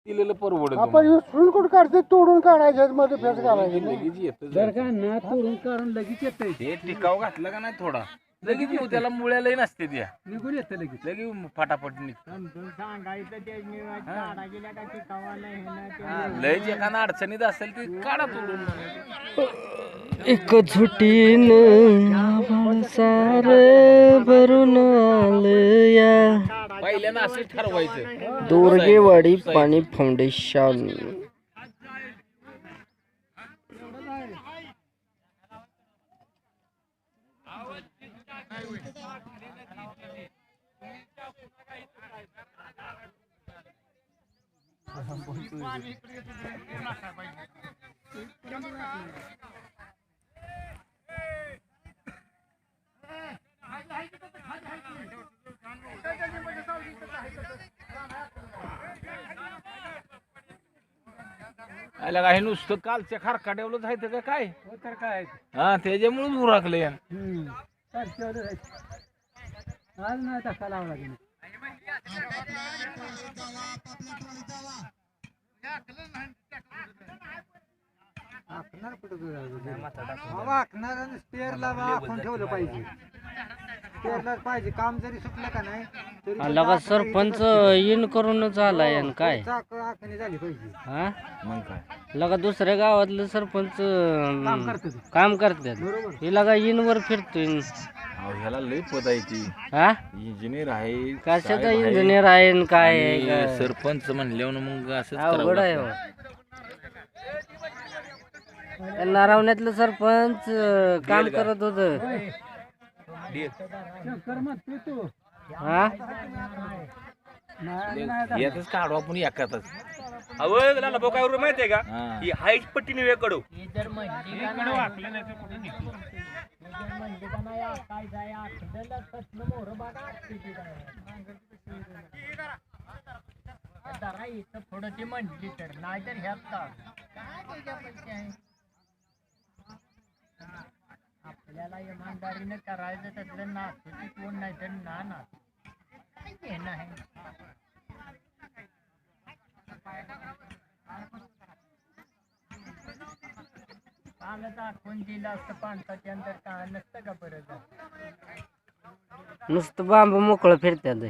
दिलेलं परवडत आपण उचलून कुठं काढते तोडून काढायचं मध्ये फेस घालायचं लगेच येतं जर का ना तोडून काढून लगेच येतंय ते टिकाव घातलं का नाही थोडा लगेच येऊ त्याला मुळ्यालाही नसते त्या निघून येतं लगेच. लगेच फटाफट निघतं सांगायचं ते काढा गेल्या का टिकावा नाही लयच एखादा अडचणीत असेल ती काढा तोडून एक झुटीन सार भरून आलया. पहिल्यानं असं ठरवायचं दोरगेवाडी पाणी फाउंडेशन. आयला काही नुसतं कालच्या खारकाट्यावरच आहे का काय हो तर काय हा त्याच्यामुळेच उराकले सारखं आज नाही धक्का लावला गेला. वाकणार स्पेअरला आपण ठेवलं पाहिजे. स्पेअरला पाहिजे. काम जरी सुटलं का नाही तरी लगा सरपंच इन करूनच आलाय आणि काय चाक आखणी झाली पाहिजे. हा मग काय लगा दुसऱ्या गावातलं सरपंच काम करते ते. काम करतात. बरोबर. हे लगा इन वर फिरतोय. अहो, ह्याला लय पद आहे ती हा इंजिनियर आहे कशाचा साहेब आहे, इंजिनियर आहे आणि काय आहे आणि काय? सरपंच म्हणल्यावर मग असंच अवघड करावं आहे लागतं. हो. नारावण्यातलं सरपंच काम गेल का? करत होत. शंकर म्हणतोय तू हा यातच काढू आपण एकातच अहो नाना भाऊ काय करू माहितीये का हा. ही हाईट पट्टीने वेळ कडू थोडं ती म्हणली तर नाहीतर ह्यात काय त्याच्यापैकी आहे आपल्याला इमानदारीने करायचं त्यातलं नाचतो कोण नाही तर ना काय घेणं आहे कालच दाखवून दिलं असतं पाणसाच्या अंतर काय नसतं का परत नुसतं बांबू मोकळं फिरतात.